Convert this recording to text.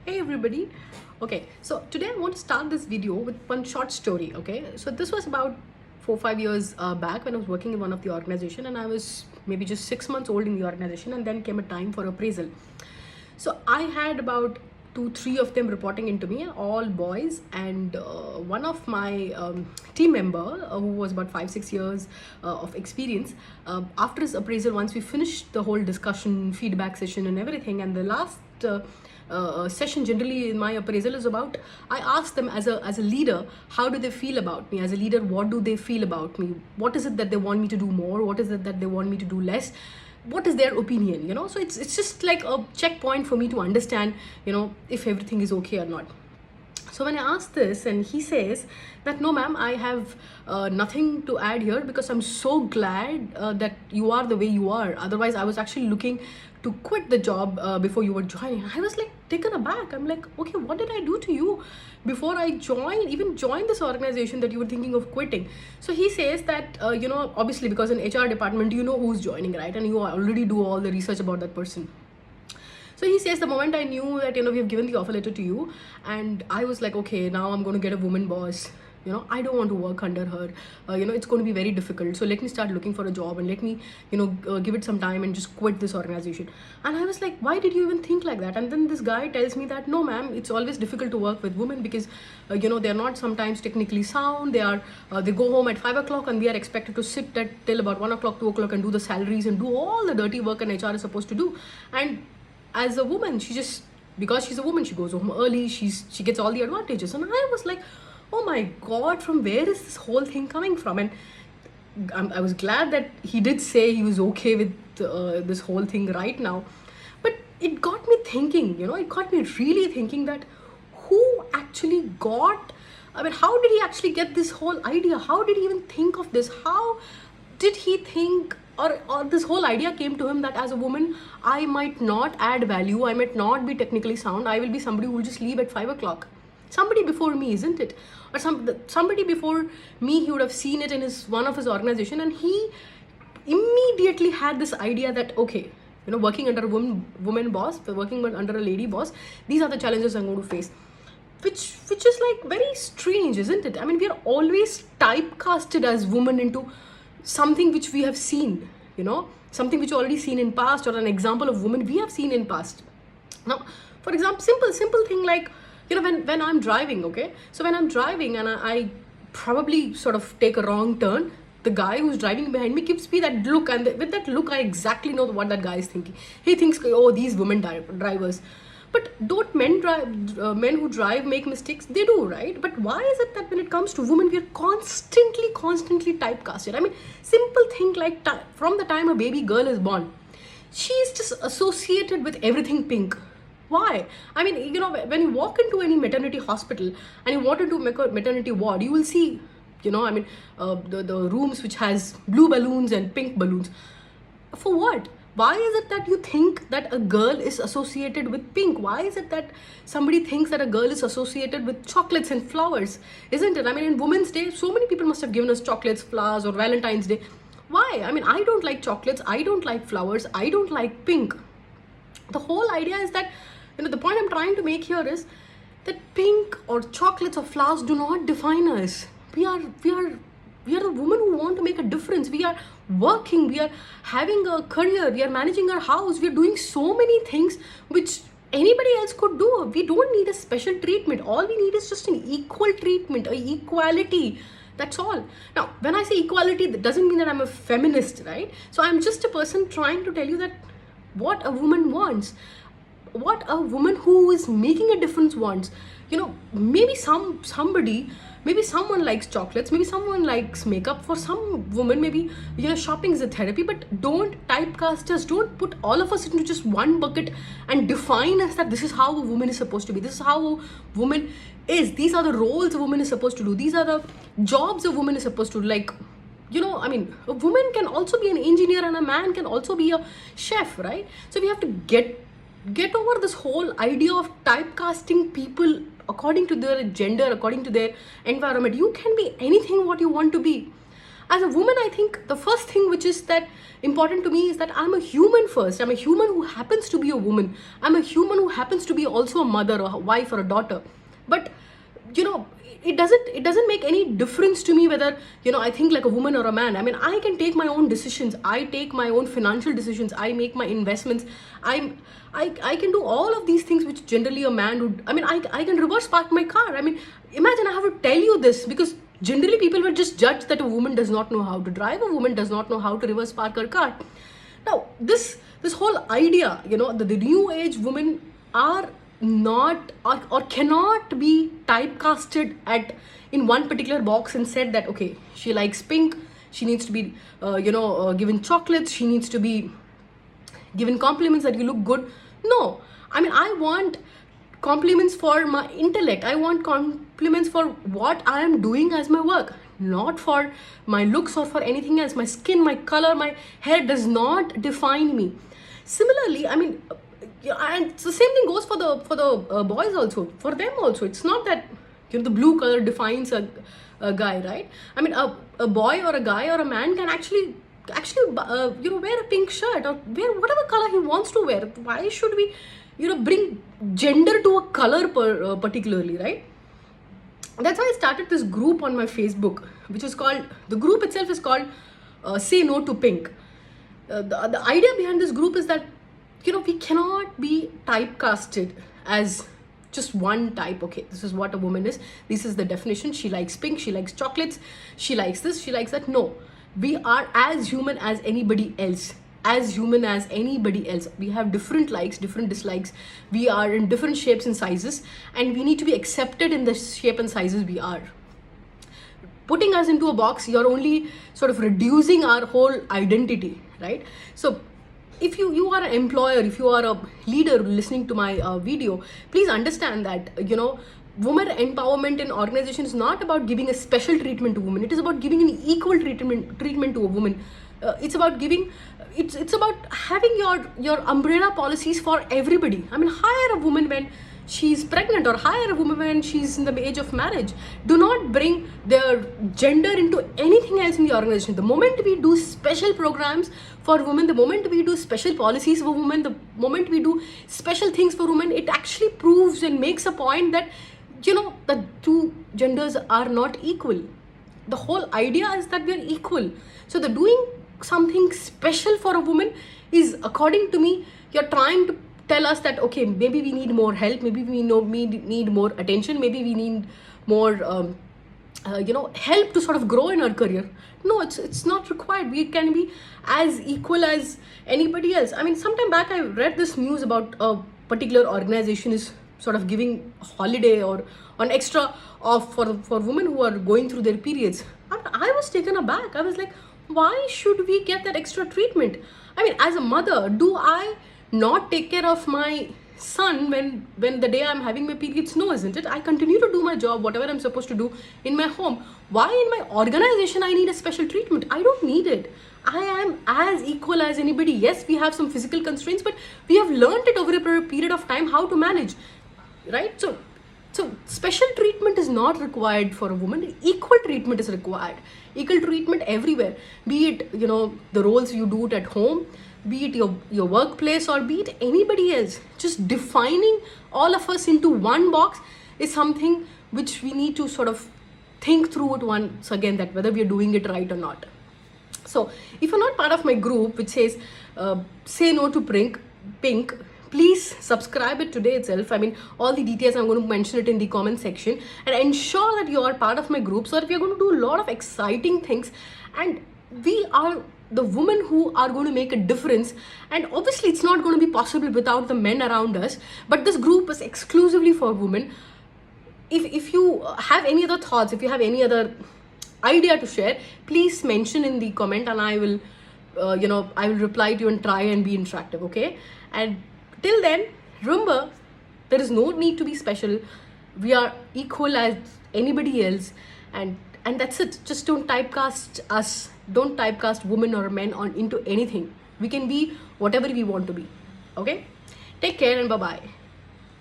Hey everybody. Okay, so today I want to start this video with one short story. Okay, so this was about 4 5 years back when I was working in one of the organization, and I was maybe just 6 months old in the organization, and then came a time for appraisal. So I had about 2 3 of them reporting into me, all boys, and one of my team member who was about 5 6 years of experience. After his appraisal, once we finished the whole discussion, feedback session, and everything, and the last. Session generally in my appraisal is about, I ask them as a leader, how do they feel about me as a leader, what do they feel about me, what is it that they want me to do more, what is it that they want me to do less, what is their opinion, so it's just like a checkpoint for me to understand, if everything is okay or not. So when I asked this, and he says that no, ma'am, I have nothing to add here, because I'm so glad that you are the way you are. Otherwise, I was actually looking to quit the job before you were joining. I was like taken aback. I'm like, okay, what did I do to you before I even joined this organization that you were thinking of quitting? So he says that, obviously, because in HR department, you know who's joining, right? And you already do all the research about that person. So he says, the moment I knew that, we have given the offer letter to you, and I was like, okay, now I'm going to get a woman boss. I don't want to work under her. It's going to be very difficult. So let me start looking for a job, and let me, give it some time and just quit this organization. And I was like, why did you even think like that? And then this guy tells me that, no, ma'am, it's always difficult to work with women because, they're not sometimes technically sound. They go home at 5 o'clock and they are expected to sit till about 1 o'clock, 2 o'clock and do the salaries and do all the dirty work an HR is supposed to do. And as a woman, because she's a woman, she goes home early, she gets all the advantages. And I was like, oh my god, from where is this whole thing coming from? And I was glad that he did say he was okay with this whole thing right now. But it got me thinking, it got me really thinking that who actually how did he actually get this whole idea? How did he even think of this? How did he think, or this whole idea came to him that as a woman, I might not add value, I might not be technically sound, I will be somebody who will just leave at 5 o'clock. Somebody before me, isn't it? Or somebody before me, he would have seen it in one of his organization, and he immediately had this idea that, okay, working under a woman boss, working under a lady boss, these are the challenges I'm going to face. Which is like very strange, isn't it? I mean, we are always typecasted as women into something which we have seen, something which already seen in past, or an example of women we have seen in past. Now, for example, simple thing like, when I'm driving, okay, so when I'm driving and I probably sort of take a wrong turn, the guy who's driving behind me gives me that look, and with that look I exactly know what that guy is thinking. He thinks, oh, these women drivers. But don't men who drive make mistakes? They do, right? But why is it that when it comes to women, we are constantly typecasted? I mean, simple thing like from the time a baby girl is born, she's just associated with everything pink. Why? I mean, when you walk into any maternity hospital and you walk into a maternity ward, you will see, the rooms which has blue balloons and pink balloons. For what? Why is it that you think that a girl is associated with pink? Why is it that somebody thinks that a girl is associated with chocolates and flowers? Isn't it? I mean, in Women's Day, so many people must have given us chocolates, flowers, or Valentine's Day. Why? I mean, I don't like chocolates, I don't like flowers, I don't like pink. The whole idea is that, the point I'm trying to make here is that pink or chocolates or flowers do not define us. We are the women who want to make a difference. We are working, we are having a career, we are managing our house, we are doing so many things which anybody else could do. We don't need a special treatment. All we need is just an equal treatment, a equality. That's all. Now, when I say equality, that doesn't mean that I'm a feminist, right? So I'm just a person trying to tell you that what a woman wants, what a woman who is making a difference wants. Maybe maybe someone likes chocolates, maybe someone likes makeup. For some women, maybe, shopping is a therapy. But don't typecast us, don't put all of us into just one bucket and define us that this is how a woman is supposed to be, this is how a woman is, these are the roles a woman is supposed to do, these are the jobs a woman is supposed to do. Like, I mean, a woman can also be an engineer and a man can also be a chef, right? So we have to get over this whole idea of typecasting people according to their gender, according to their environment. You can be anything what you want to be. As a woman, I think the first thing which is that important to me is that I'm a human first. I'm a human who happens to be a woman. I'm a human who happens to be also a mother or a wife or a daughter. But you know, it doesn't make any difference to me whether, you know, I think like a woman or a man. I mean, I can take my own decisions. I take my own financial decisions. I make my investments. I can do all of these things which generally a man would. I mean, I can reverse park my car. I mean, imagine I have to tell you this, because generally people will just judge that a woman does not know how to drive, a woman does not know how to reverse park her car. Now, this whole idea, you know, that the new age women are not or cannot be typecasted at in one particular box and said that okay, she likes pink, she needs to be given chocolates, she needs to be given compliments that you look good. No, I mean, I want compliments for my intellect. I want compliments for what I am doing as my work, not for my looks or for anything else. My skin, my color, my hair does not define me. Similarly, I mean, and the same thing goes for the boys also. For them also, it's not that, you know, the blue color defines a guy, right? I mean, a boy or a guy or a man can actually wear a pink shirt or wear whatever color he wants to wear. Why should we, you know, bring gender to a color particularly, right? That's why I started this group on my Facebook, which is called, the group itself is called Say No to Pink. The idea behind this group is that, you know, we cannot be typecasted as just one type. Okay, this is what a woman is, this is the definition, she likes pink, she likes chocolates, she likes this, she likes that. No, we are as human as anybody else. As human as anybody else, we have different likes, different dislikes, we are in different shapes and sizes, and we need to be accepted in the shape and sizes we are. Putting us into a box, you're only sort of reducing our whole identity, right? So if you are an employer, if you are a leader listening to my video, please understand that, you know, women empowerment in organization is not about giving a special treatment to women. It is about giving an equal treatment to a woman. It's about giving, it's about having your umbrella policies for everybody. I mean, hire a woman when she's pregnant, or hire a woman when she's in the age of marriage. Do not bring their gender into anything else in the organization. The moment we do special programs for women, the moment we do special policies for women, the moment we do special things for women, it actually proves and makes a point that, you know, the two genders are not equal. The whole idea is that we are equal. So the doing something special for a woman is, according to me, you're trying to tell us that okay, maybe we need more help, maybe we need more attention, maybe we need more help to sort of grow in our career. No, it's not required. We can be as equal as anybody else. I mean, sometime back I read this news about a particular organization is sort of giving a holiday or an extra off for women who are going through their periods. And I was taken aback. I was like, why should we get that extra treatment? I mean, as a mother, do I not take care of my son when the day I'm having my periods? No, isn't it? I continue to do my job, whatever I'm supposed to do in my home. Why in my organization I need a special treatment? I don't need it. I am as equal as anybody. Yes, we have some physical constraints, but we have learned it over a period of time how to manage, right? So special treatment is not required for a woman. Equal treatment is required. Equal treatment everywhere. Be it, you know, the roles you do it at home, be it your workplace, or be it anybody else. Just defining all of us into one box is something which we need to sort of think through it once again, that whether we are doing it right or not. So if you're not part of my group which says Say No to Pink, please subscribe it today itself. I mean, all the details I'm going to mention it in the comment section, and ensure that you are part of my group, so that we are going to do a lot of exciting things, and we are the women who are going to make a difference. And obviously it's not going to be possible without the men around us, but this group is exclusively for women. If you have any other thoughts, if you have any other idea to share, please mention in the comment, and I will I will reply to you and try and be interactive. Okay, and till then, remember, there is no need to be special. We are equal as anybody else, and that's it. Just don't typecast us. Don't typecast women or men into anything. We can be whatever we want to be. Okay? Take care and bye-bye.